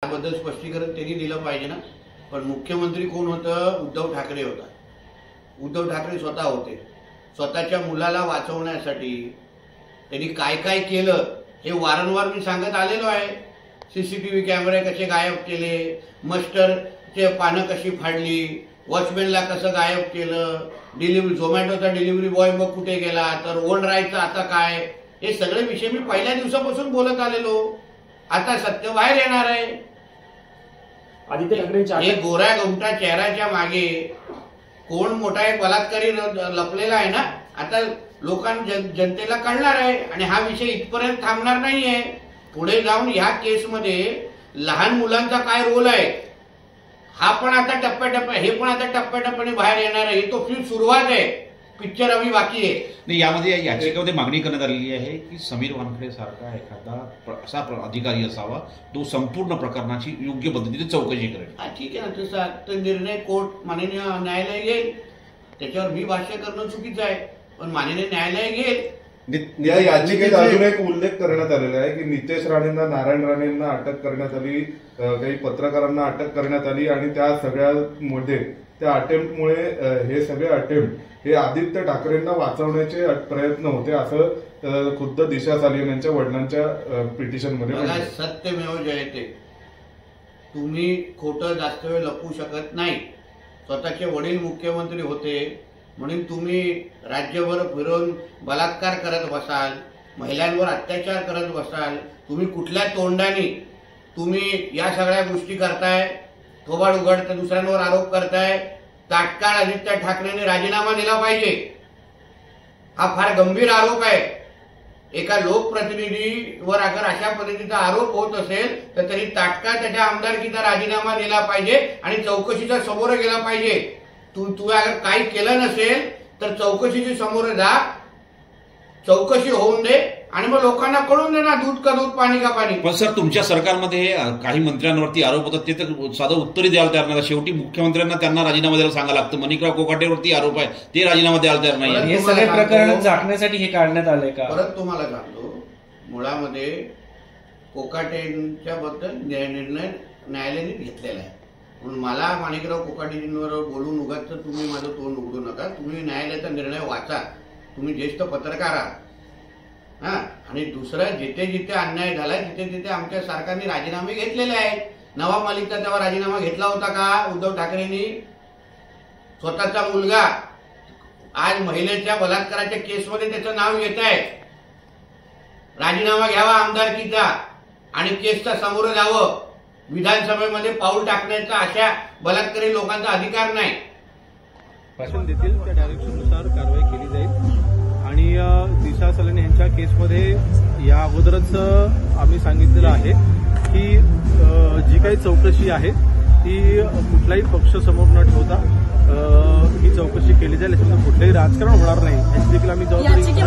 त्याबद्दल स्पष्टीकरण त्यांनी दिलं पाहिजे ना। पण मुख्यमंत्री कोण होतं? उद्धव ठाकरे होता। उद्धव ठाकरे स्वतः होते। स्वतःच्या मुलाला वाचवण्यासाठी त्यांनी काय काय केलं हे वारंवार मी सांगत आलेलो आहे। सीसीटीव्ही कॅमेरे कसे गायब केले, मस्टरचे पानं कशी फाडली, वॉचमॅनला कसं गायब केलं, डिलिव्हरी झोमॅटोचा डिलिव्हरी बॉय मग कुठे गेला, तर ओन राहायचं आता काय, हे सगळे विषय मी पहिल्या दिवसापासून बोलत आलेलो। आता सत्य बाहेर येणार आहे। आदित्य ठाकरेंच्या एक गोऱ्या गमटा चेहऱ्याच्या मागे कोण मोठा एक बलात्कारी लपलेला आहे ना। आता जनतेला कळणार आहे आणि हा विषय इथपर्यंत थांबणार नाहीये। पुढे जाऊन ह्या केसमध्ये लहान मुलांचा काय रोल आहे हा पण आता टप्प्याटप्प्याने बाहेर येणार आहे। तो फिल्म सुरुवात आहे, पिक्चर अभी बाकी आहे। नाही, यामध्ये याचिकेमध्ये मागणी करण्यात आलेली आहे की समीर वानखडे सारखा एखादा असा अधिकारी असावा तो संपूर्ण प्रकरणाची योग्य पद्धतीने चौकशी करेल। ठीक आहे ना, तसा निर्णय कोर्ट माननीय न्यायालय घेईल, त्याच्यावर मी भाष्य करणं चुकीचं आहे, पण माननीय न्यायालय घेईल। या याचिकेत अजून एक उल्लेख करण्यात आलेला आहे की नितेश राणेंना, नारायण राणेंना अटक करण्यात आली, काही पत्रकारांना अटक करण्यात आली आणि त्या सगळ्यामध्ये त्या अटेम्प्टमुळे हे सगळे अटेम्प्ट हे आदित्य ठाकरेंना वाचवण्याचे प्रयत्न होते असं खुद्द दिशा सालियन यांच्या वडिलांच्या पिटिशनमध्ये। सत्यमेव जयते, तुम्ही खोटं जास्त वेळ लपवू शकत नाही। स्वतःचे वडील मुख्यमंत्री होते म्हणून तुम्ही राज्यभर फिरून बलात्कार करत बसाल, महिलांवर अत्याचार करत बसाल। तुम्ही कुठल्या तोंडाने तुम्ही या सगळ्या गोष्टी करताय? थोबाड उघडता दुसऱ्यांवर आरोप करताय। तात्काळ आदित्य ठाकरेंनी राजीनामा दिला पाहिजे। हा फार गंभीर आरोप आहे। एका लोकप्रतिनिधीवर अगर अशा पद्धतीचा आरोप होत असेल तर तरी तात्काळ त्याच्या आमदारकीचा राजीनामा दिला पाहिजे आणि चौकशीच्या समोर गेला पाहिजे। तू अगर काही केलं नसेल तर चौकशीची समोर जा, चौकशी होऊन दे आणि मग लोकांना कळून दे ना, दूध का दूध पाणी का पाणी। पण सर, तुमच्या सरकारमध्ये काही मंत्र्यांवरती आरोप होतात, ते तर साधं उत्तरही द्यायला तयार नाही। शेवटी मुख्यमंत्र्यांना त्यांना राजीनामा द्यायला सांगायला लागतं। मणिकराव कोकाटेवरती आरोप आहे, ते राजीनामा द्यायला तयार नाही। हे सगळे प्रकरण झाकण्यासाठी हे काढण्यात आलंय का? परत तुम्हाला सांगतो, मुळामध्ये कोकाटेंच्या बद्दल निर्णय न्यायालयाने घेतलेला आहे म्हणून मला माणिकराव कोकाटेंवर बोलून उगाच तुम्ही माझं तोंड उघडू नका। तुम्ही न्यायालयाचा निर्णय वाचा, तुम्ही ज्येष्ठ पत्रकार आहात हा। आणि दुसरं, जिथे जिथे अन्याय झालाय तिथे तिथे आमच्या सरकारने राजीनामे घेतलेले आहेत। नवाब मलिकचा तेव्हा राजीनामा घेतला होता का उद्धव ठाकरेंनी? स्वतःचा मुलगा आज महिलेच्या बलात्काराच्या केसमध्ये त्याचं नाव येत आहे। राजीनामा घ्यावा आमदारकीचा आणि केसचा समोर जावं। विधानसभेमध्ये पाऊल टाकण्याचा अशा बलात्कारी लोकांचा अधिकार नाही। भाषण देतील त्या डायरेक्शननुसार कारवाई केली जाईल आणि दिशा सालियन यांच्या केसमध्ये या अगोदरच आम्ही सांगितलेलं आहे की जी काही चौकशी आहे ती कुठलाही पक्ष समोर न ठेवता ही चौकशी केली जाईल। याच्यामध्ये कुठलंही राजकारण होणार नाही याची देखील आम्ही जबाबदारी